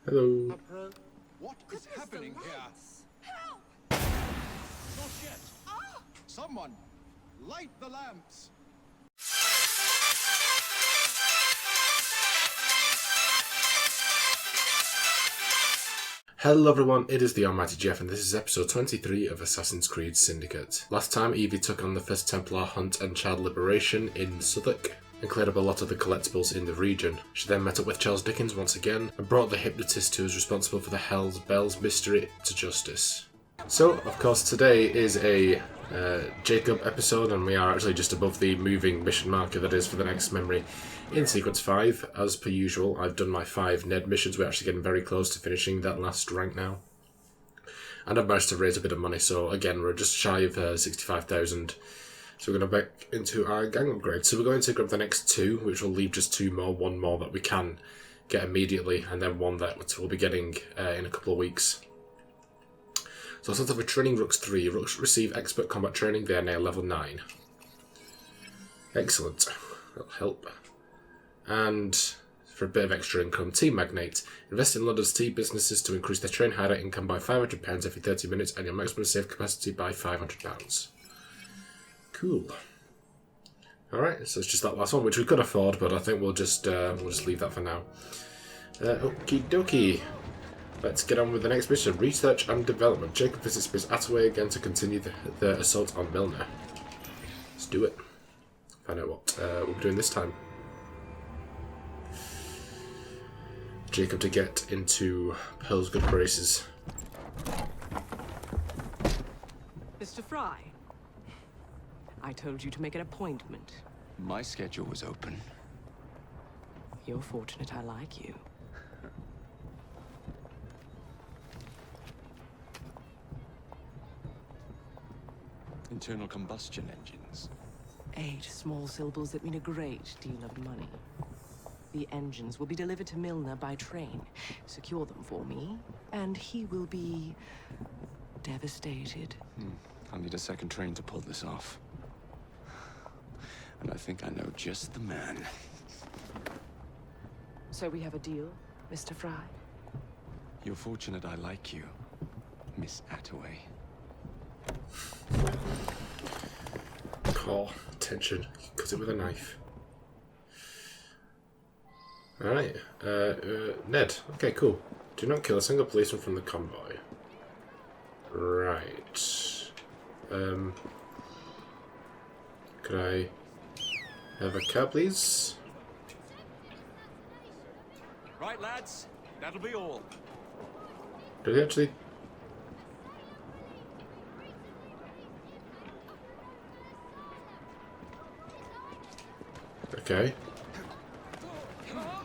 Hello. What is happening here? Help! Not yet. Ah! Someone, light the lamps. Hello everyone, it is the Almighty Jeff and this is episode 23 of Assassin's Creed Syndicate. Last time Evie took on the First Templar hunt and child liberation in Southwark and cleared up a lot of the collectibles in the region. She then met up with Charles Dickens once again and brought the hypnotist who was responsible for the Hell's Bells mystery to justice. So, of course, today is a Jacob episode and we are actually just above the moving mission marker that is for the next memory in Sequence 5. As per usual, I've done my 5 Ned missions. We're actually getting very close to finishing that last rank now. And I've managed to raise a bit of money, so again, we're just shy of 65,000. So we're going to back into our gang upgrade. So we're going to grab the next 2, which will leave just 2 more, 1 more that we can get immediately, and then 1 that we'll be getting in a couple of weeks. So I'll start off with Training Rooks 3. Rooks receive expert combat training. They are now level 9. Excellent. That'll help. And for a bit of extra income, Tea Magnate. Invest in London's tea businesses to increase their train hider income by £500 every 30 minutes and your maximum save capacity by £500. Cool. Alright, so it's just that last one, which we could afford, but I think we'll just leave that for now. Okie dokie. Let's get on with the next mission. Research and development. Jacob visits Miss Attaway again to continue the assault on Milner. Let's do it. Find out what we'll be doing this time. Jacob to get into Pearl's good graces. Mr. Fry, I told you to make an appointment. My schedule was open. You're fortunate I like you. Internal combustion engines. 8 small syllables that mean a great deal of money. The engines will be delivered to Milner by train. Secure them for me, and he will be devastated. I'll need a second train to pull this off. And I think I know just the man. So we have a deal, Mr. Fry? You're fortunate I like you, Miss Attaway. Oh, tension. Cut it with a knife. Alright, Ned. Okay, cool. Do not kill a single policeman from the convoy. Right. Could I have a car, please? Right, lads. That'll be all. Did he actually... Okay.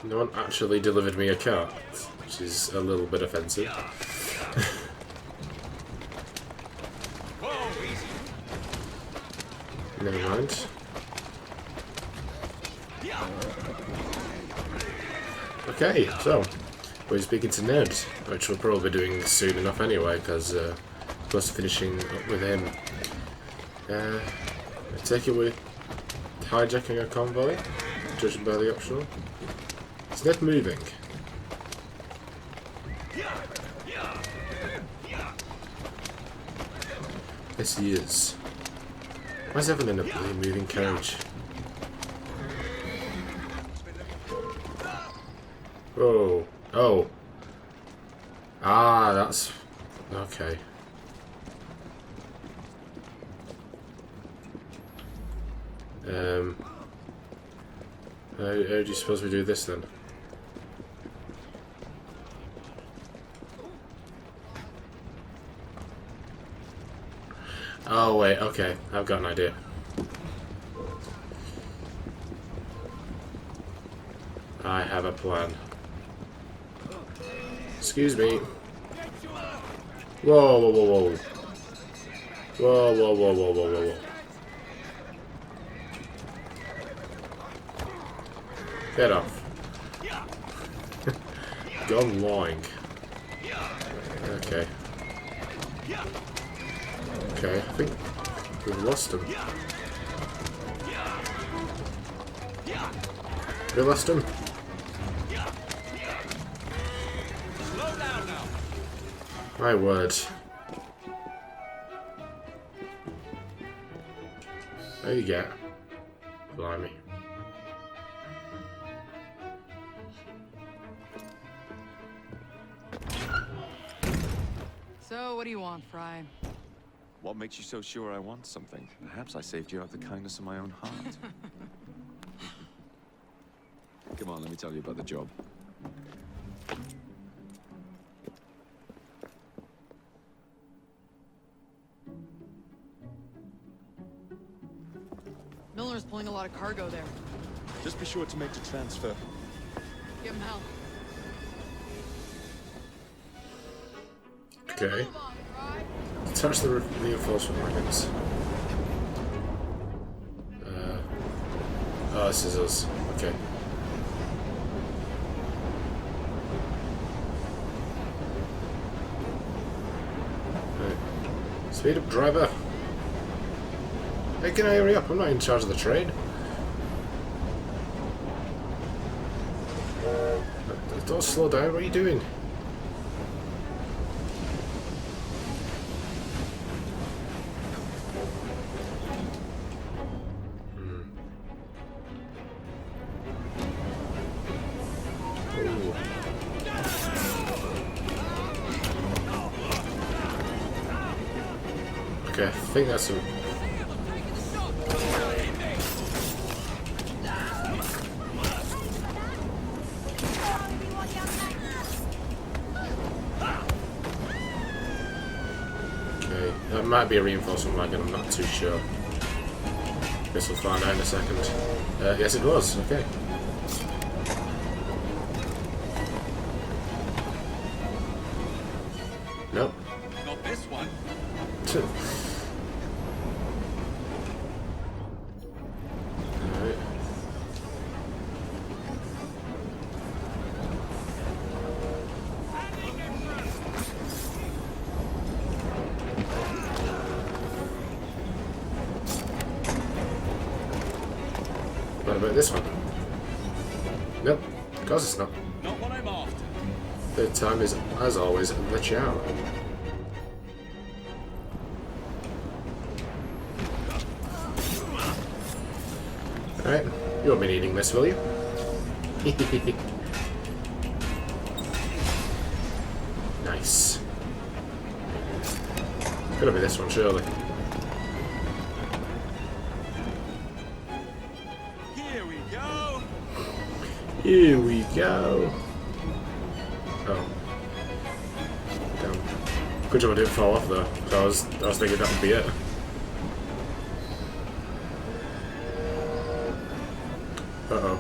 No one actually delivered me a cart, which is a little bit offensive. Whoa, easy. Never mind. Okay, so we're speaking to Ned, which we'll probably be doing soon enough anyway, because close to finishing up with him. I take it we're hijacking a convoy, judging by the optional. Is Ned moving? Yes, he is. Why is Evelyn in a bloody moving carriage? Oh. Oh. Ah, that's... Okay. How do you suppose we do this then? Oh wait, okay, I've got an idea. I have a plan. Excuse me. Whoa, whoa, whoa, whoa. Whoa, whoa, whoa, whoa, whoa, whoa, whoa. Get off. Gone lying. Okay. Okay, I think we've lost him. We lost him. My word. There you get. Blimey. So, what do you want, Fry? What makes you so sure I want something? Perhaps I saved you out of the kindness of my own heart. Come on, let me tell you about the job. Milner's pulling a lot of cargo there. Just be sure to make the transfer. Give him hell. Okay. Attach the reinforcement wagons. Oh, this is us. Okay. Right. Speed up, driver. Hey, can I hurry up? I'm not in charge of the train. Don't slow down. What are you doing? Okay, I think that's a... Okay, that might be a reinforcement wagon, I'm not too sure. Guess we'll find out in a second. Yes it was, okay. Nope. Not this one. Alright. What about this one? Nope, of course it's not. Not what I'm after. Third time is, as always, the chow. Alright, you won't be needing this, will you? Nice. Gotta be this one, surely. Here we go. Here we go. Oh. Damn. Good job I didn't fall off though. I was thinking that would be it. Uh-oh.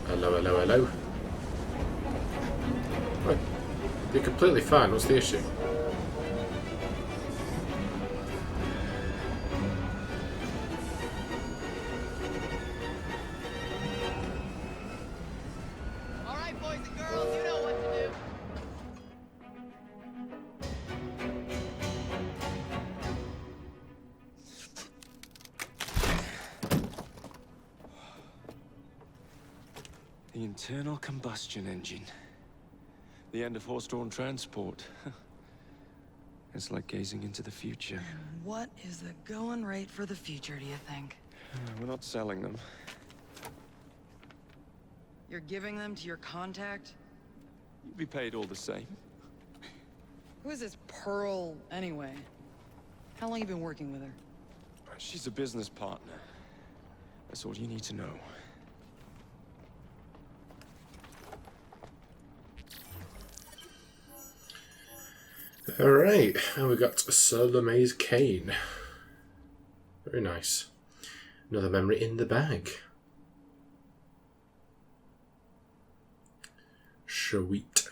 Hello, hello, hello. What? You're completely fine. What's the issue? All right, boys and girls, you know what to do. The internal combustion engine. The end of horse-drawn transport. It's like gazing into the future. What is the going rate for the future, do you think? We're not selling them. You're giving them to your contact? You'd be paid all the same. Who is this Pearl, anyway? How long you been working with her? She's a business partner. That's all you need to know. Alright, and we got Sir LeMay's cane. Very nice. Another memory in the bag. Sweet.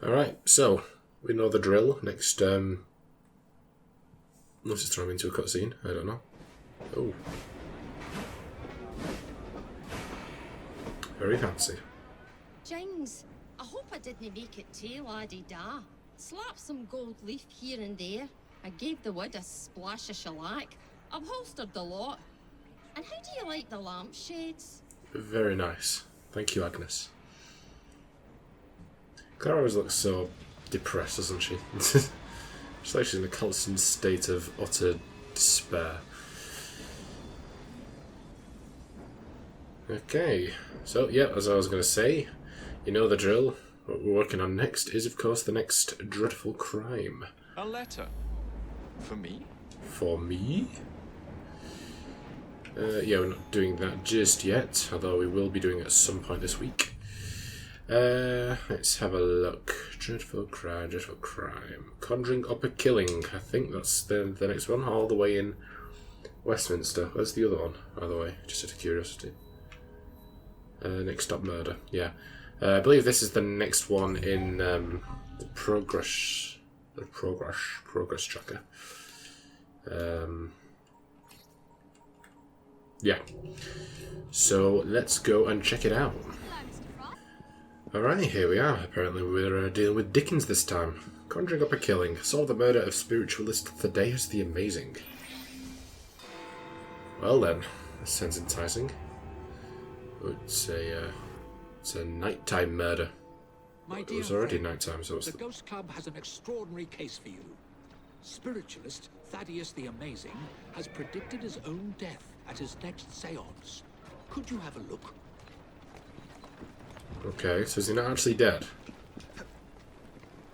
Alright, so we know the drill. Next, unless it's thrown into a cutscene, I don't know. Oh. Very fancy. Jings, I hope I didn't make it too la-di-da. Slap some gold leaf here and there. I gave the wood a splash of shellac. I've holstered the lot. And how do you like the lampshades? Very nice. Thank you, Agnes. Clara always looks so depressed, doesn't she? She's like she's in a constant state of utter despair. Okay, so yeah, as I was going to say, you know the drill. What we're working on next is, of course, the next dreadful crime. A letter? For me? For me? Yeah, we're not doing that just yet, although we will be doing it at some point this week. Let's have a look. Dreadful crime, dreadful crime. Conjuring up a killing. I think that's the next one, all the way in Westminster. Where's the other one, by the way? Just out of curiosity. Next stop murder. Yeah. I believe this is the next one in the progress tracker. Yeah. So let's go and check it out. Alright, here we are. Apparently we're dealing with Dickens this time. Conjuring up a killing. Solve the murder of spiritualist Thaddeus the Amazing. Well then, that sounds enticing. It's a nighttime murder. My It dear was already friend, nighttime, so the Ghost Club has an extraordinary case for you. Spiritualist Thaddeus the Amazing has predicted his own death at his next seance. Could you have a look? Okay, so is he not actually dead?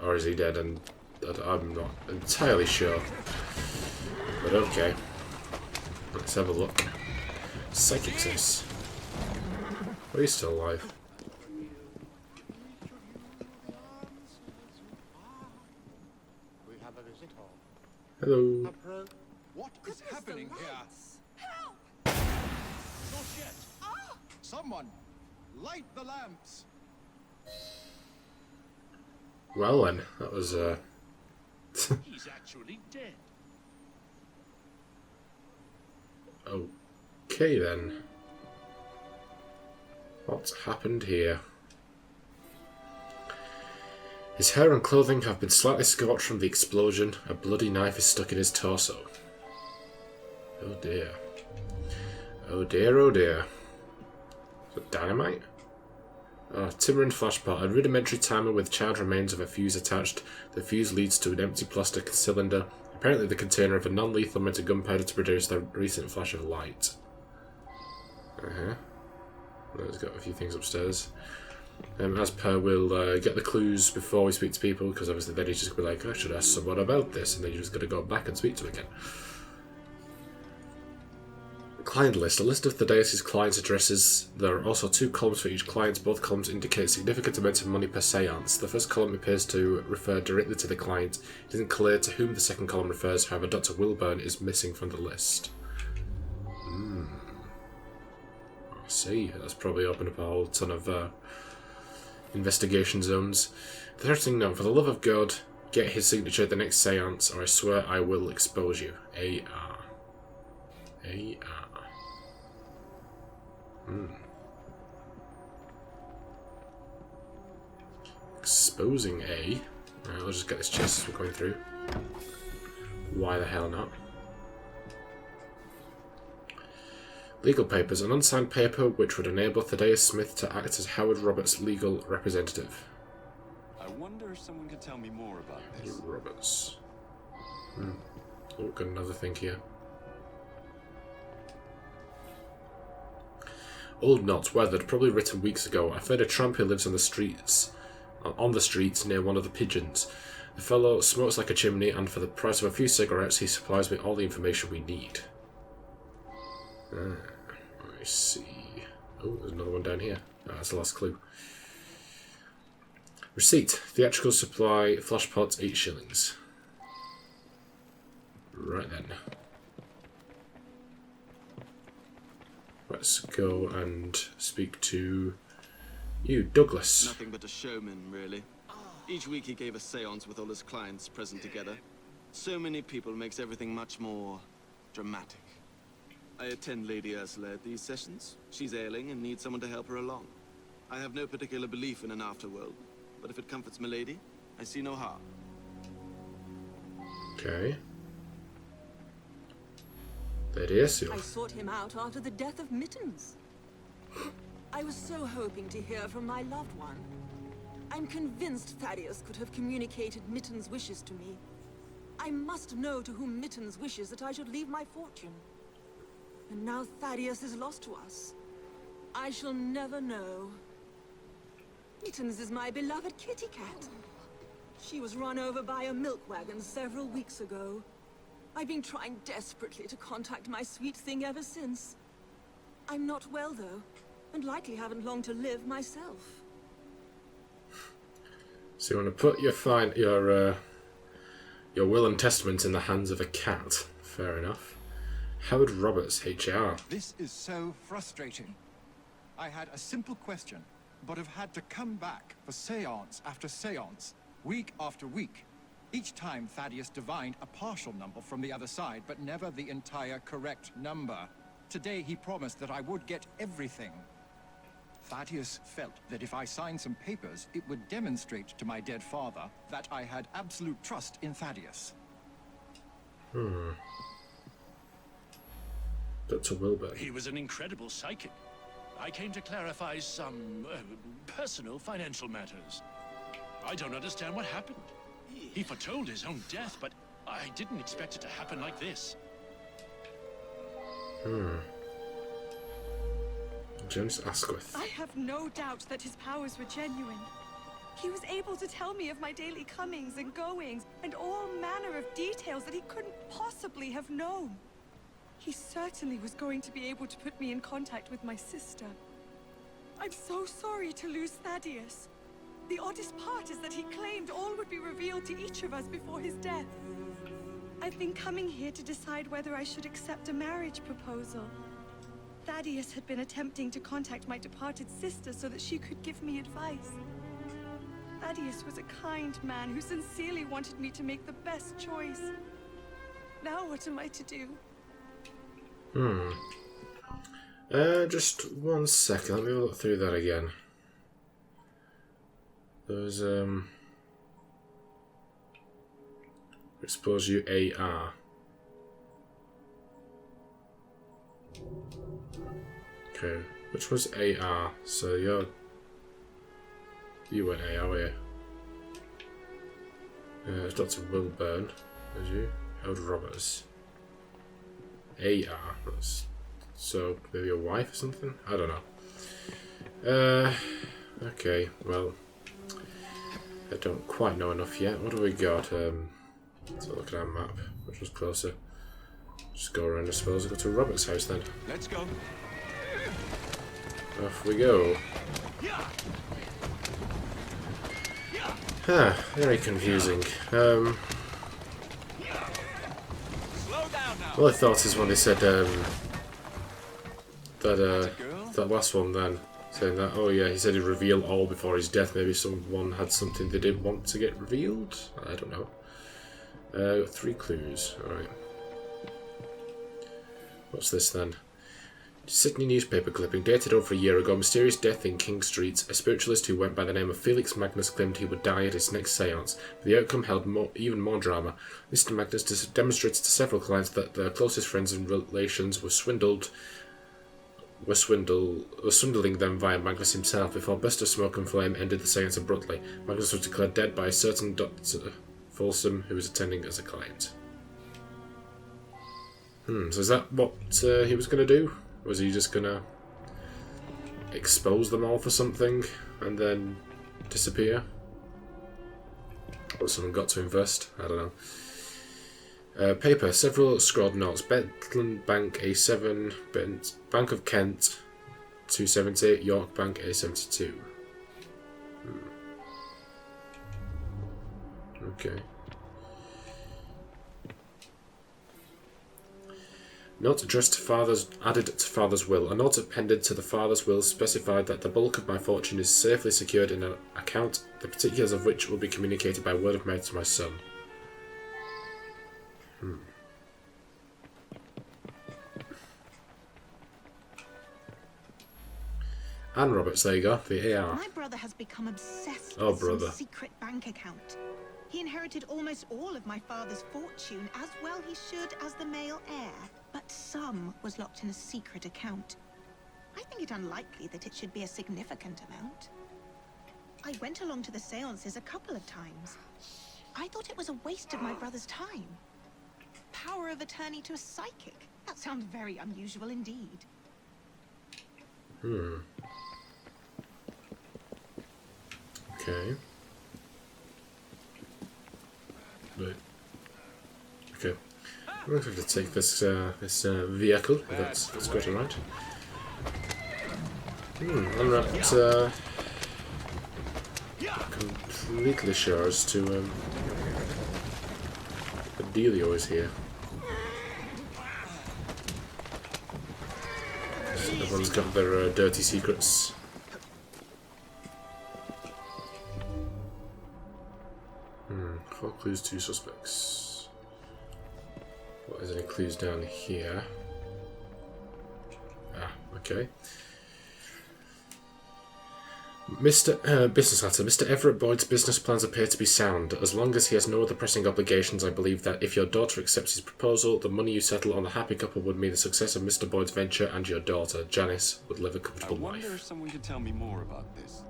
Or is he dead and I'm not entirely sure. But okay. Let's have a look. Psychic says. Oh, he's still alive. We have a visitor. Hello. What is happening here? Help! Not yet. Someone, light the lamps. Well then, that was He's actually dead. okay then. What's happened here? His hair and clothing have been slightly scorched from the explosion. A bloody knife is stuck in his torso. Oh dear. Oh dear, oh dear. Is it dynamite? Oh, timber and flashpot. A rudimentary timer with charred remains of a fuse attached. The fuse leads to an empty plastic cylinder, apparently the container of a non-lethal amount of gunpowder to produce the recent flash of light. Let's got a few things upstairs. As per, we'll get the clues before we speak to people, because obviously then he's just going to be like, I should ask someone about this, and then you're just going to go back and speak to him again. Client list. A list of Thaddeus' clients' addresses. There are also 2 columns for each client. Both columns indicate significant amounts of money per seance. The first column appears to refer directly to the client. It isn't clear to whom the second column refers, however Dr. Wilburn is missing from the list. I see. That's probably opened up a whole ton of investigation zones. The third note, for the love of God, get his signature at the next seance, or I swear I will expose you. A.R. A.R. Exposing A. Alright, let's just get this chest as we're going through. Why the hell not? Legal papers. An unsigned paper which would enable Thaddeus Smith to act as Howard Roberts' legal representative. I wonder if someone could tell me more about this. Roberts. Oh, got another thing here. Old notes, weathered, probably written weeks ago. I found a tramp who lives on the streets near one of the pigeons. The fellow smokes like a chimney, and for the price of a few cigarettes, he supplies me all the information we need. I see. Oh, there's another one down here. That's the last clue. Receipt. Theatrical supply, flashpot, 8 shillings. Right then. Let's go and speak to you, Douglas. Nothing but a showman, really. Each week he gave a seance with all his clients present together. So many people makes everything much more dramatic. I attend Lady Ursula at these sessions. She's ailing and needs someone to help her along. I have no particular belief in an afterworld, but if it comforts Milady, I see no harm. Thaddeus. I sought him out after the death of Mittens. I was so hoping to hear from my loved one. I'm convinced Thaddeus could have communicated Mittens' wishes to me. I must know to whom Mittens wishes that I should leave my fortune. And now Thaddeus is lost to us. I shall never know. Mittens is my beloved kitty cat. She was run over by a milk wagon several weeks ago. I've been trying desperately to contact my sweet thing ever since. I'm not well, though, and likely haven't long to live myself. So you want to put your will and testament in the hands of a cat? Fair enough. Howard Roberts, HR. This is so frustrating. I had a simple question, but have had to come back for séance after séance, week after week. Each time Thaddeus divined a partial number from the other side, but never the entire correct number. Today he promised that I would get everything. Thaddeus felt that if I signed some papers, it would demonstrate to my dead father that I had absolute trust in Thaddeus. Dr. Wilbur. He was an incredible psychic. I came to clarify some personal financial matters. I don't understand what happened. He foretold his own death, but I didn't expect it to happen like this. James Asquith. I have no doubt that his powers were genuine. He was able to tell me of my daily comings and goings, and all manner of details that he couldn't possibly have known. He certainly was going to be able to put me in contact with my sister. I'm so sorry to lose Thaddeus. The oddest part is that he claimed all would be revealed to each of us before his death. I've been coming here to decide whether I should accept a marriage proposal. Thaddeus had been attempting to contact my departed sister so that she could give me advice. Thaddeus was a kind man who sincerely wanted me to make the best choice. Now what am I to do? Just 1 second, let me look through that again. There's, expose you AR. Okay, which was AR? So you went AR, were you? It's Dr. Wilburn, as you. Howard Roberts. AR. So maybe a wife or something? I don't know. Okay, well, I don't quite know enough yet. What do we got? Let's look at our map. Which was closer? Just go around, I suppose. I'll go to Robert's house then. Let's go. Off we go. Very confusing. All I thought is when they said that last one then, saying that, oh yeah, he said he'd reveal all before his death. Maybe someone had something they didn't want to get revealed? I don't know. 3 clues. Alright. What's this then? Sydney newspaper clipping dated over a year ago. Mysterious death in King Street. A spiritualist who went by the name of Felix Magnus claimed he would die at his next seance. The outcome held even more drama. Mr. Magnus demonstrated to several clients that their closest friends and relations were swindling them via Magnus himself. Before burst of smoke and flame ended the seance abruptly. Magnus was declared dead by a certain Dr. Folsom who was attending as a client. So is that what he was going to do? Was he just going to expose them all for something and then disappear? Or someone got to invest? I don't know. Paper, several scrawled notes. Bentland Bank A7, Bank of Kent 270, York Bank A72. Okay. Note addressed to father's, added to father's will. A note appended to the father's will specified that the bulk of my fortune is safely secured in an account, the particulars of which will be communicated by word of mouth to my son. Anne Roberts, there you go, the AR. My brother has become obsessed Oh, with brother. some secret bank account. He inherited almost all of my father's fortune, as well he should as the male heir. But some was locked in a secret account. I think it unlikely that it should be a significant amount. I went along to the seances a couple of times. I thought it was a waste of my brother's time. Power of attorney to a psychic? That sounds very unusual indeed. Okay. Right. Okay. I'm going to have to take this vehicle. That's got around. I'm not completely sure as to what dealio is here. Everyone's got their dirty secrets. Four clues, 2 suspects. What is any clues down here? Ah, okay. Business letter. Mr. Everett Boyd's business plans appear to be sound. As long as he has no other pressing obligations, I believe that if your daughter accepts his proposal, the money you settle on the happy couple would mean the success of Mr. Boyd's venture, and your daughter, Janice, would live a comfortable life. I wonder if someone could tell me more about this.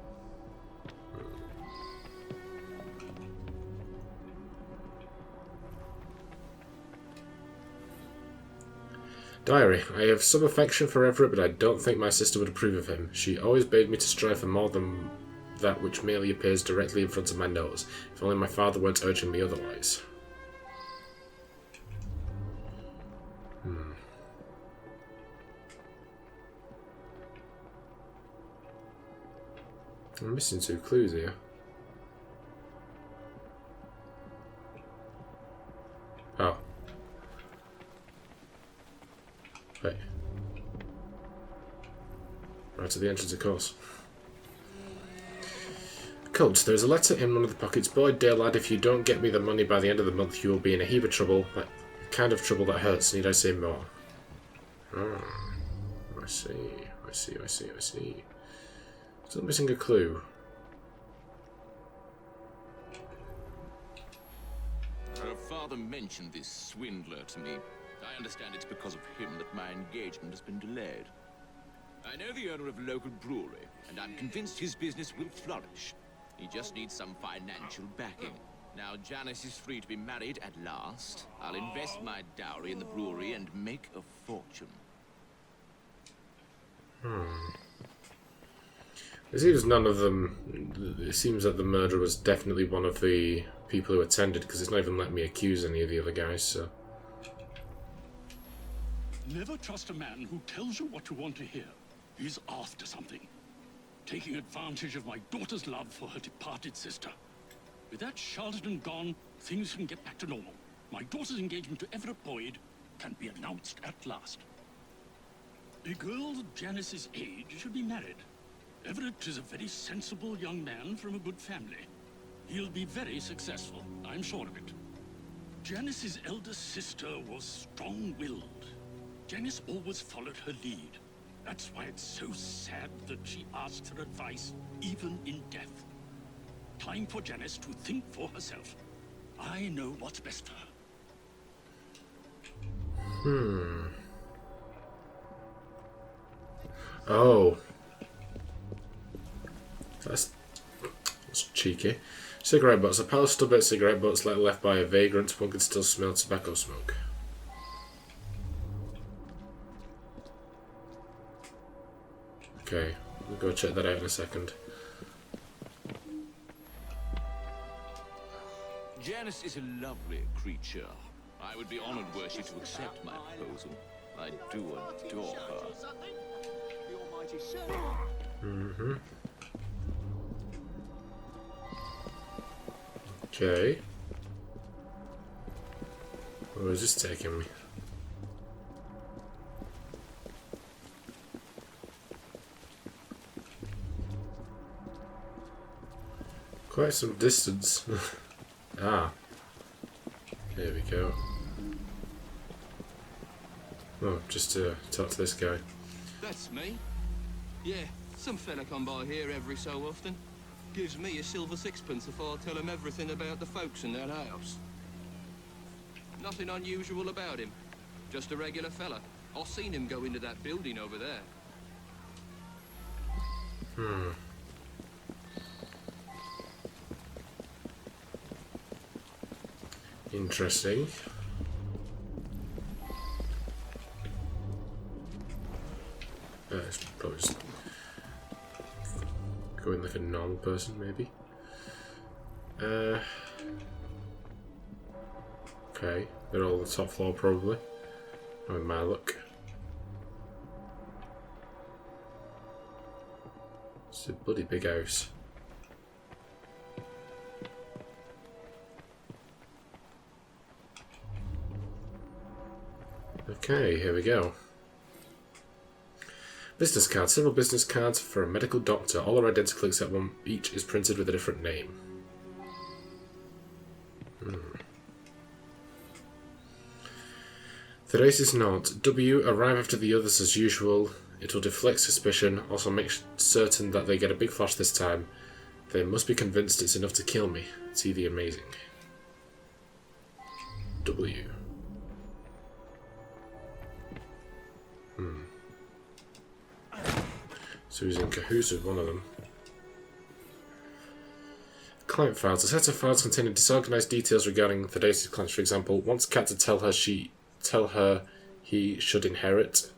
Diary. I have some affection for Everett, but I don't think my sister would approve of him. She always bade me to strive for more than that which merely appears directly in front of my nose. If only my father weren't urging me otherwise. I'm missing 2 clues here. Oh. Right. Right at the entrance, of course. Colt, there's a letter in one of the pockets. Boyd, dear lad, if you don't get me the money by the end of the month, you will be in a heap of trouble. That kind of trouble that hurts. Need I say more? Oh, I see. Still missing a clue. Her father mentioned this swindler to me. I understand it's because of him that my engagement has been delayed. I know the owner of a local brewery, and I'm convinced his business will flourish. He just needs some financial backing. Now Janice is free to be married at last. I'll invest my dowry in the brewery and make a fortune. It seems none of them... It seems that the murderer was definitely one of the people who attended, because it's not even let me accuse any of the other guys, so... Never trust a man who tells you what you want to hear. He's after something. Taking advantage of my daughter's love for her departed sister. With that charlatan gone, things can get back to normal. My daughter's engagement to Everett Boyd can be announced at last. A girl Janice's age should be married. Everett is a very sensible young man from a good family. He'll be very successful, I'm sure of it. Janice's elder sister was strong-willed. Janice always followed her lead. That's why it's so sad that she asks her advice, even in death. Time for Janice to think for herself. I know what's best for her. Oh. That's cheeky. Cigarette butts. A pile of stubborn cigarette butts left by a vagrant. One can still smell tobacco smoke. Okay, we'll go check that out in a second. Janice is a lovely creature. I would be honored were she to accept my proposal. I do adore her. Okay. Where is this taking me? Quite some distance. Ah. There we go. Oh, just to talk to this guy. That's me. Yeah, some fella come by here every so often. Gives me a silver sixpence if I tell him everything about the folks in that house. Nothing unusual about him. Just a regular fella. I've seen him go into that building over there. Interesting. It's probably just going like a normal person, maybe. Okay, they're all on the top floor, probably. With my luck. It's a bloody big house. Okay, here we go. Business card. Several business cards for a medical doctor. All are identical except one. Each is printed with a different name. Thaddeus nod. W. Arrive after the others as usual. It will deflect suspicion. Also make certain that they get a big flash this time. They must be convinced it's enough to kill me. T the Amazing. W. So he's in cahoots with one of them. Client files. A set of files containing disorganized details regarding Thaddeus' clients. For example, wants Cat to tell her he should inherit.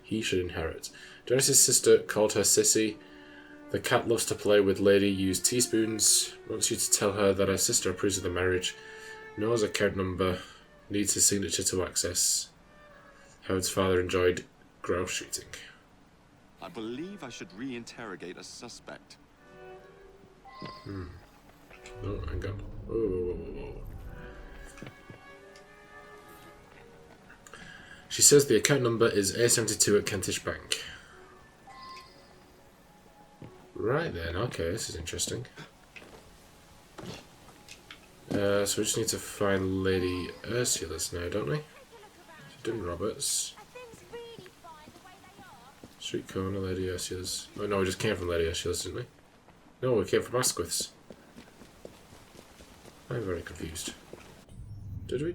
He should inherit. Dennis's sister called her Sissy. The cat loves to play with lady. Use teaspoons. Wants you to tell her that her sister approves of the marriage. Knows account number. Needs his signature to access. Howard's father enjoyed grouse shooting. I believe I should re-interrogate a suspect. Oh, hang on. Whoa. She says the account number is A72 at Kentish Bank. Right then, okay, this is interesting. So we just need to find Lady Ursula's now, don't we? She did Roberts. Street corner, Lady Ursula's. Oh no, we just came from Lady Ursula's, didn't we? No, we came from Asquith's. I'm very confused. Did we?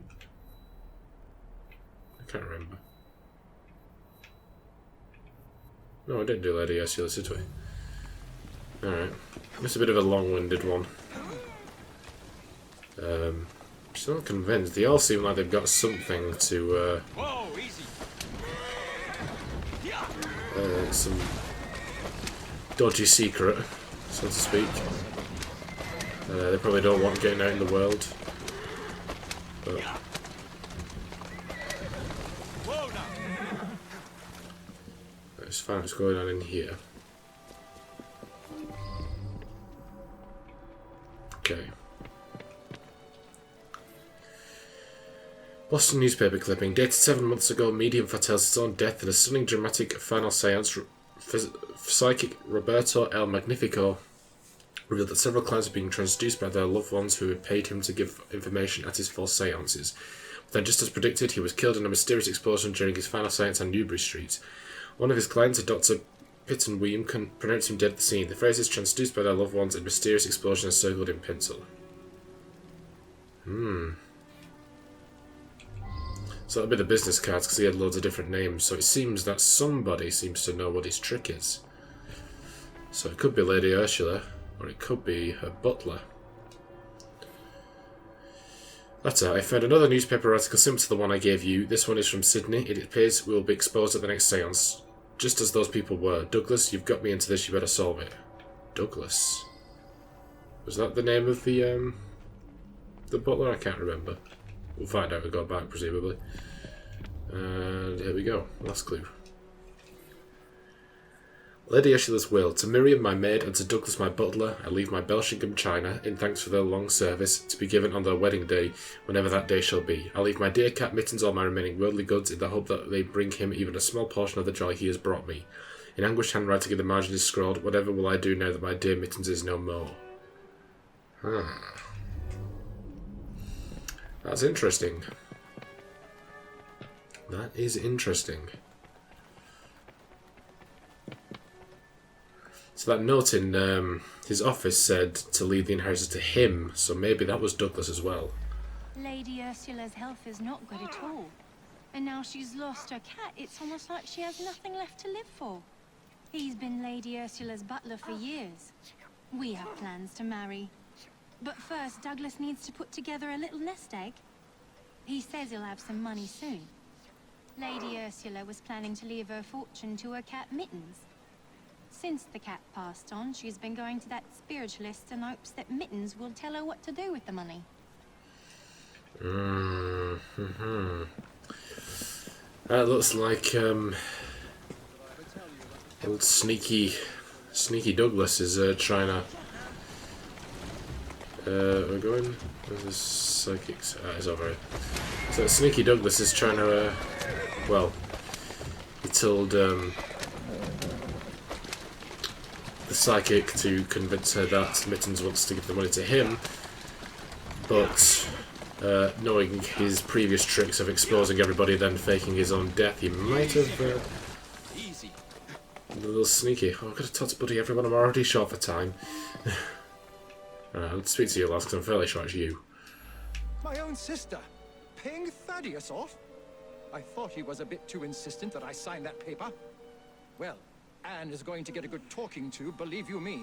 I can't remember. No, I didn't do Lady Ursula's, did we? Alright. It's a bit of a long-winded one. Still not convinced. They all seem like they've got something to, some dodgy secret, so to speak. They probably don't want getting out in the world. But let's find what's going on in here. Okay. Boston newspaper clipping. Dated 7 months ago, medium foretells its own death in a stunning dramatic final seance. Psychic Roberto El Magnifico revealed that several clients were being transduced by their loved ones who had paid him to give information at his false seances. But then, just as predicted, he was killed in a mysterious explosion during his final seance on Newbury Street. One of his clients, a Dr. Pittenweem, pronounced him dead at the scene. The phrases transduced by their loved ones and mysterious explosion are circled in pencil. So that'll be the business cards because he had loads of different names. So it seems that somebody seems to know what his trick is. So it could be Lady Ursula, or it could be her butler. Later, I found another newspaper article similar to the one I gave you. This one is from Sydney. It appears we will be exposed at the next seance, just as those people were. Douglas, you've got me into this. You better solve it. Douglas. Was that the name of the butler? I can't remember. We'll find out. We go back, presumably. And here we go. Last clue. Lady Ursula's will. To Miriam, my maid, and to Douglas, my butler, I leave my Belshingham china, in thanks for their long service, to be given on their wedding day, whenever that day shall be. I leave my dear cat Mittens all my remaining worldly goods, in the hope that they bring him even a small portion of the joy he has brought me. In anguished handwriting in the margin is scrawled, whatever will I do now that my dear Mittens is no more? That's interesting. That is interesting. So that note in his office said to leave the inheritance to him, so maybe that was Douglas as well. Lady Ursula's health is not good at all. And now she's lost her cat, it's almost like she has nothing left to live for. He's been Lady Ursula's butler for years. We have plans to marry. But first, Douglas needs to put together a little nest egg. He says he'll have some money soon. Lady Ursula was planning to leave her fortune to her cat Mittens. Since the cat passed on, she's been going to that spiritualist in hopes that Mittens will tell her what to do with the money. That looks like old sneaky Douglas is trying to. We're going. Where's this psychics? It's over here. So sneaky Douglas is trying to. Well, he told the psychic to convince her that Mittens wants to give the money to him, but knowing his previous tricks of exposing everybody, then faking his own death, he might have. A little sneaky. Oh, I've got to talk to bloody everyone. I'm already short for time. Let's speak to you last, because I'm fairly sure it's you. My own sister, paying Thaddeus off? I thought he was a bit too insistent that I sign that paper. Well, Anne is going to get a good talking to, believe you me.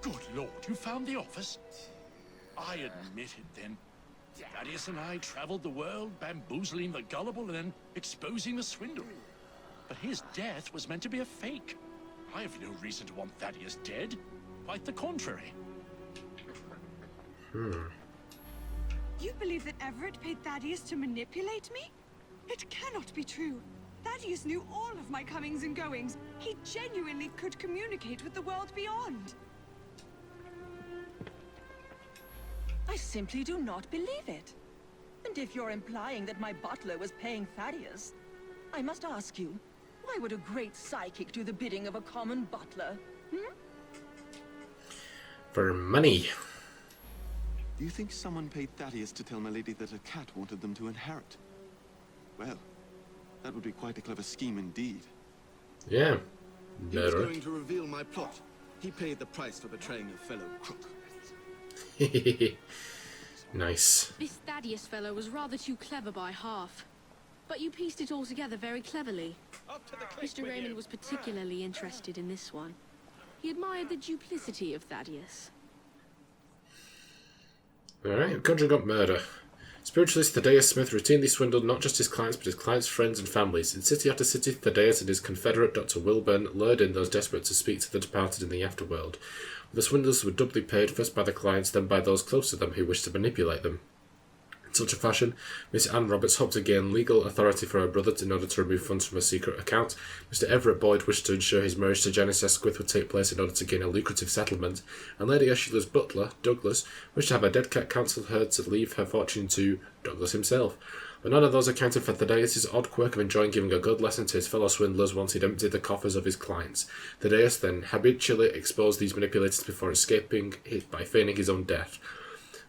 Good Lord, you found the office? I admit it then. Thaddeus and I traveled the world, bamboozling the gullible and then exposing the swindle. But his death was meant to be a fake. I have no reason to want Thaddeus dead. Quite the contrary. You believe that Everett paid Thaddeus to manipulate me? It cannot be true. Thaddeus knew all of my comings and goings. He genuinely could communicate with the world beyond. I simply do not believe it. And if you're implying that my butler was paying Thaddeus, I must ask you, why would a great psychic do the bidding of a common butler? For money. Do you think someone paid Thaddeus to tell my lady that a cat wanted them to inherit? Well, that would be quite a clever scheme indeed. Yeah. He was going to reveal my plot. He paid the price for betraying a fellow crook. Nice. This Thaddeus fellow was rather too clever by half. But you pieced it all together very cleverly. Mr. Raymond was particularly interested in this one. He admired the duplicity of Thaddeus. Alright, conjuring up murder. Spiritualist Thaddeus Smith routinely swindled not just his clients, but his clients' friends and families. In city after city, Thaddeus and his confederate Dr. Wilburn lured in those desperate to speak to the departed in the afterworld. The swindlers were doubly paid, first by the clients, then by those close to them who wished to manipulate them. In such a fashion, Miss Anne Roberts hoped to gain legal authority for her brother in order to remove funds from a secret account. Mr. Everett Boyd wished to ensure his marriage to Janice Esquith would take place in order to gain a lucrative settlement, and Lady Ursula's butler, Douglas, wished to have her dead cat counsel her to leave her fortune to Douglas himself. But none of those accounted for Thaddeus' odd quirk of enjoying giving a good lesson to his fellow swindlers once he'd emptied the coffers of his clients. Thaddeus then habitually exposed these manipulators before escaping by feigning his own death.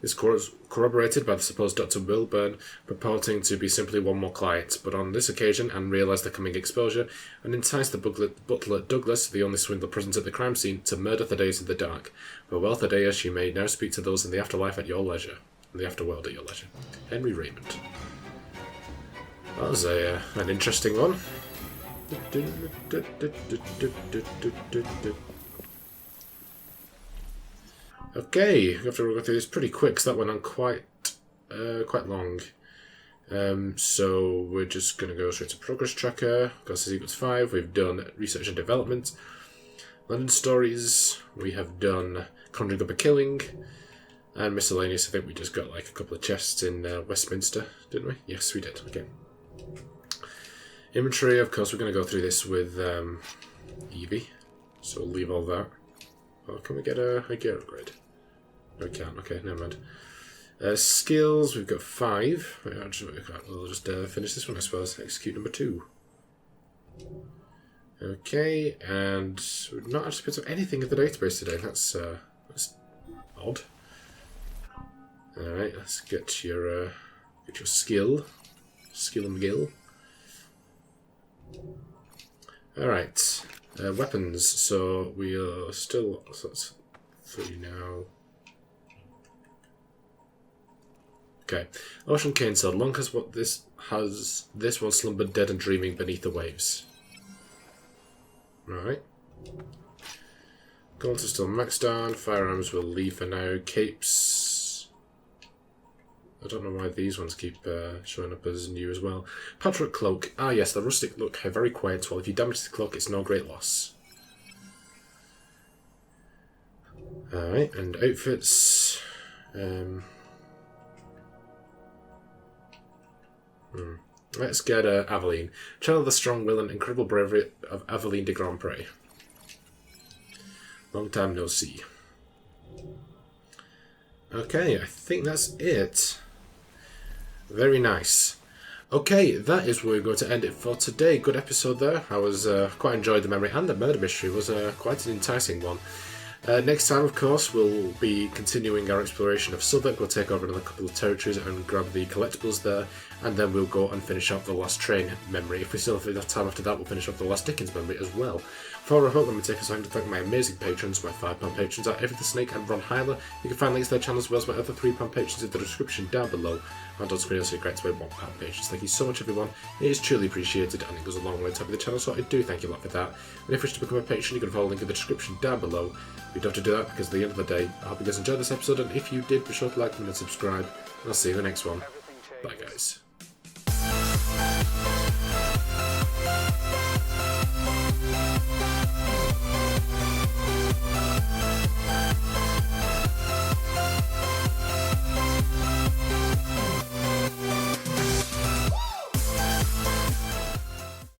This was corroborated by the supposed Dr. Wilburn purporting to be simply one more client, but on this occasion Anne realised the coming exposure and enticed the butler Douglas, the only swindler present at the crime scene, to murder Thaddeus in the dark. Farewell, Thaddeus, you may now speak to those in the afterlife at your leisure. In the afterworld at your leisure. Henry Raymond. That was an interesting one. Okay, we have to go through this pretty quick, because that went on quite long. So we're just going to go straight to Progress Tracker. Got Sequence 5, we've done Research and Development. London Stories, we have done Conjuring Up a Killing. And Miscellaneous, I think we just got like a couple of chests in Westminster, didn't we? Yes, we did, okay. Inventory, of course, we're going to go through this with Evie. So we'll leave all that. Oh, can we get a gear upgrade? No, we can't. Okay, never mind. Skills, we've got 5. We'll just finish this one, I suppose. Execute number 2. Okay, and we've not actually put up anything in the database today. That's odd. Alright, let's get your skill. Skill and gill. Alright. Weapons. So we are still... So that's 3 now. Okay. Ocean Cane Sword. Long as what this has... This one slumbered dead and dreaming beneath the waves. Right. Gauntlets still maxed on. Firearms will leave for now. Capes. I don't know why these ones keep showing up as new as well. Patchwork Cloak. Ah yes, the rustic look. Very quiet. Well, if you damage the cloak, it's no great loss. Alright, and outfits. Let's get Aveline. Channel the strong will and incredible bravery of Aveline de Grand Pré. Long time no see. Okay, I think that's it. Very nice. Okay, that is where we're going to end it for today. Good episode there. I was quite enjoyed the memory, and the murder mystery was quite an enticing one. Next time, of course, we'll be continuing our exploration of Southwark. We'll take over another couple of territories and grab the collectibles there, and then we'll go and finish up the last train memory. If we still have enough time after that, we'll finish up the last Dickens memory as well. Before I hope, let me take a second to thank my amazing patrons. My £5 patrons are Every the Snake and Ron Hyler. You can find links to their channels as well as my other £3 patrons in the description down below. And on screen also great to my £1 patrons. Thank you so much, everyone. It is truly appreciated, and it goes a long way to help the channel, so I do thank you a lot for that. And if you wish to become a patron, you can follow the link in the description down below. You don't have to do that because at the end of the day, I hope you guys enjoyed this episode, and if you did, be sure to like, comment, and subscribe. And I'll see you in the next one. Bye, guys.